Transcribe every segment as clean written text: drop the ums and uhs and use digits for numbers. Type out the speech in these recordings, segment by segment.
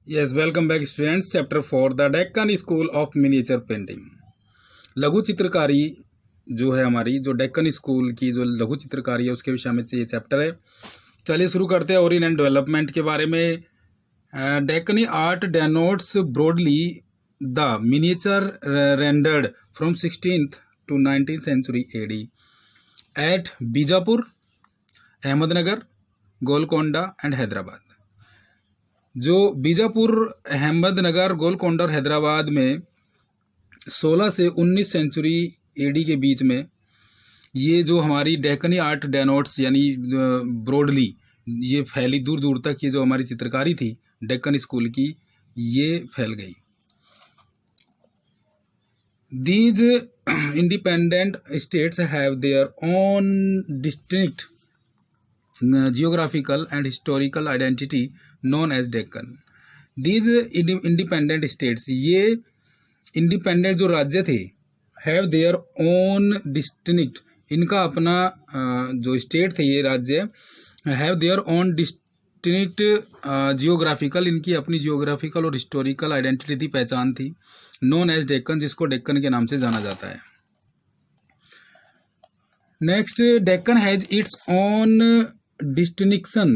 Yes, welcome back students. Chapter 4 the Deccan school of miniature painting. लघु चित्रकारी जो है हमारी, जो डेक्कन स्कूल की जो लघु चित्रकारी है उसके विषय में ये चैप्टर है। चलिए शुरू करते हैं ओरिजिन एंड डेवलपमेंट के बारे में। Deccani art denotes broadly the miniature rendered from 16th to 19th century AD at Bijapur, Ahmednagar, Golconda and Hyderabad. जो बीजापुर, अहमदनगर, गोलकोंडा और हैदराबाद में 16 से 19 सेंचुरी एडी के बीच में ये जो हमारी डेक्कनी आर्ट डेनोट्स यानी ब्रॉडली ये फैली, दूर दूर तक ये जो हमारी चित्रकारी थी डेक्कन स्कूल की ये फैल गई। These independent states have their own distinct geographical and historical identity known as Deccan. These independent states, ये independent जो राज्य थे, have their own distinct, इनका अपना जो स्टेट थे ये राज्य, have their own distinct geographical, इनकी अपनी geographical और historical identity थी, पहचान थी, known as Deccan, जिसको डेक्कन के नाम से जाना जाता है। Next, Deccan has its own distinction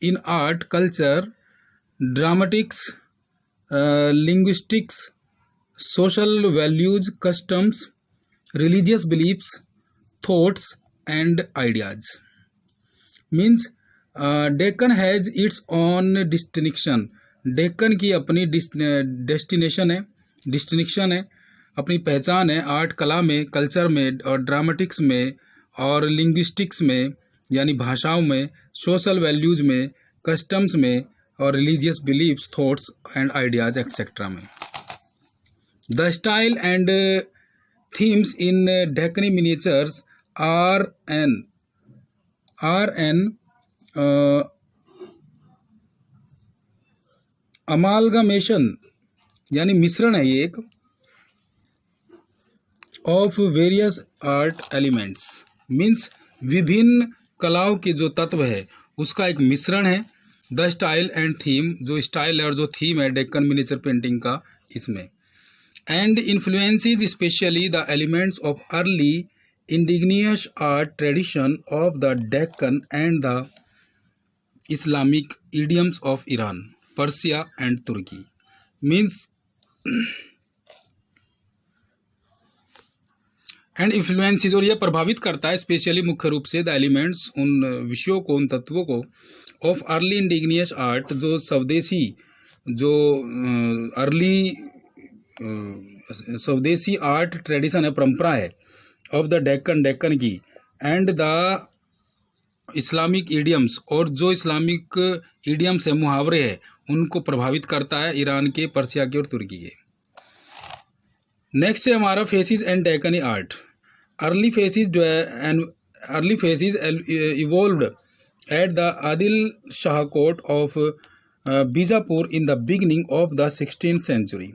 in art, culture, dramatics, linguistics, social values, customs, religious beliefs, thoughts and ideas. Means Deccan has its own distinction. Deccan की अपनी डेस्टिनेशन है, डिस्टिंक्शन है, अपनी पहचान है आर्ट कला में, कल्चर में और ड्रामेटिक्स में और लिंग्विस्टिक्स में यानी भाषाओं में, सोशल वैल्यूज़ में, कस्टम्स में और religious beliefs, thoughts and ideas etcetera में। The style and themes in Deccani miniatures are an amalgamation यानी मिश्रण है ये एक of various art elements. Means विभिन्न कलाओं के जो तत्व है उसका एक मिश्रण है। द स्टाइल एंड थीम, जो स्टाइल है और जो थीम है डेक्कन मिनिएचर पेंटिंग का इसमें। And influences specially the elements of early indigenous art tradition of the Deccan and the Islamic idioms of Iran, Persia and Turkey. Means and influences, और यह प्रभावित करता है स्पेशली मुख्य रूप से द एलिमेंट्स, उन विषयों को, उन तत्वों को, ऑफ अर्ली इंडिजिनियस आर्ट, जो स्वदेशी, जो अर्ली स्वदेशी आर्ट ट्रेडिशन है, परंपरा है, ऑफ द डेक्कन, डेक्कन की, एंड द इस्लामिक इडियम्स, और जो इस्लामिक इडियम्स है, मुहावरे हैं, उनको प्रभावित करता है ईरान के, पर्सिया के और तुर्की के। नेक्स्ट है हमारा phases and Deccani art. Early phases evolved at the Adil Shah court of Bijapur in the beginning of the 16th century.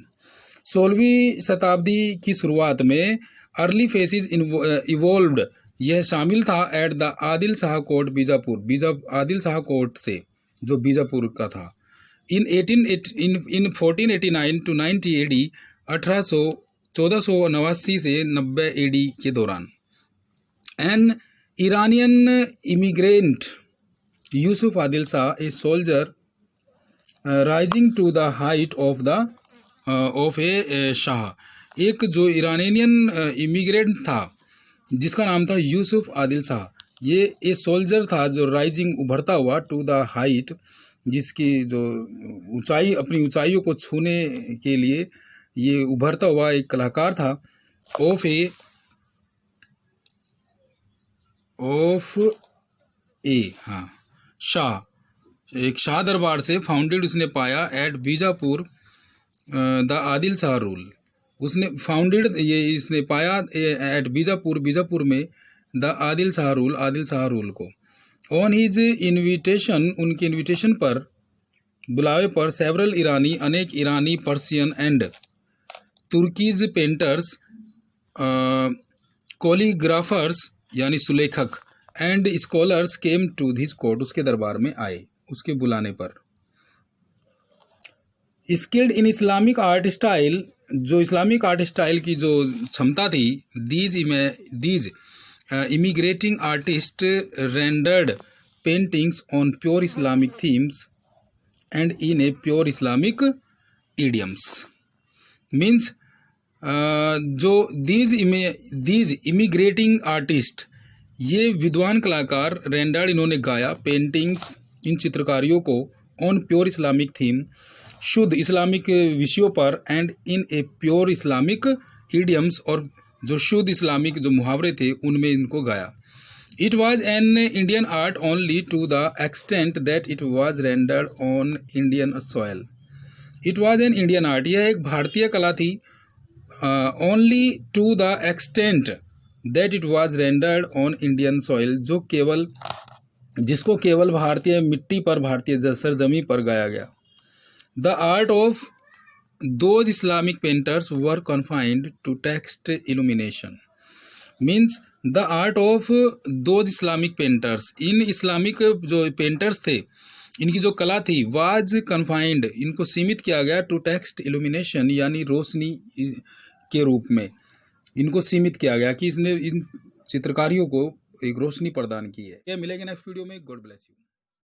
16वीं शताब्दी की शुरुआत में अर्ली फेसिस इवॉल्व्ड, यह शामिल था eight the Adil Shah court Bijapur, Adil Shah court से जो बीजापुर का था, इन 1489 to 90 AD, 1489 से 90 AD के दौरान। An Iranian immigrant Yusuf Adil Shah, a soldier rising to the height of a Shah, एक जो ईरानियन इमिग्रेंट था जिसका नाम था यूसुफ आदिल शाह, ये ए सोल्जर था जो राइजिंग, उभरता हुआ, टू द हाइट, जिसकी जो ऊंचाई, अपनी ऊंचाइयों को छूने के लिए ये उभरता हुआ एक कलाकार था, ऑफ ए शाह, एक शाह दरबार से फाउंडेड उसने पाया at Bijapur the Adil Shah rule, उसने फाउंडेड ये इसने पाया एट बीजापुर में द आदिल शाह रूल को। ऑन हिज इन्विटेशन, उनके इन्विटेशन पर, बुलावे पर, सेवरल ईरानी, अनेक ईरानी, Persian and Turkish painters, calligraphers यानी सुलेखक, and scholars came to this court, उसके दरबार में आए उसके बुलाने पर। Skilled in Islamic art style, जो इस्लामिक आर्ट स्टाइल की जो क्षमता थी, these immigrating artist rendered paintings on pure Islamic themes and in a pure Islamic idioms. Means जो दीज इमिग्रेटिंग आर्टिस्ट, ये विद्वान कलाकार रेंडर्ड, इन्होंने गाया पेंटिंग्स, इन चित्रकारियों को, ऑन प्योर इस्लामिक थीम, शुद्ध इस्लामिक विषयों पर, and in a pure Islamic idioms, और जो शुद्ध इस्लामिक जो मुहावरे थे उनमें इनको गाया। It was an Indian art only to the extent that it was rendered on Indian soil. It was an Indian art, यह एक भारतीय कला थी, only to the extent that it was rendered on Indian soil, जिसको केवल भारतीय मिट्टी पर, भारतीय सरजमी पर गाया गया। The art of those Islamic painters were confined to text illumination. Means the art of those Islamic painters, इन इस्लामिक जो पेंटर्स थे, इनकी जो कला थी, वाज कन्फाइंड, इनको सीमित किया गया, टू टेक्स्ट इल्यूमिनेशन, यानी रोशनी के रूप में इनको सीमित किया गया, कि इसने इन चित्रकारियों को एक रोशनी प्रदान की है। यह मिलेगा नेक्स्ट वीडियो में। God bless you.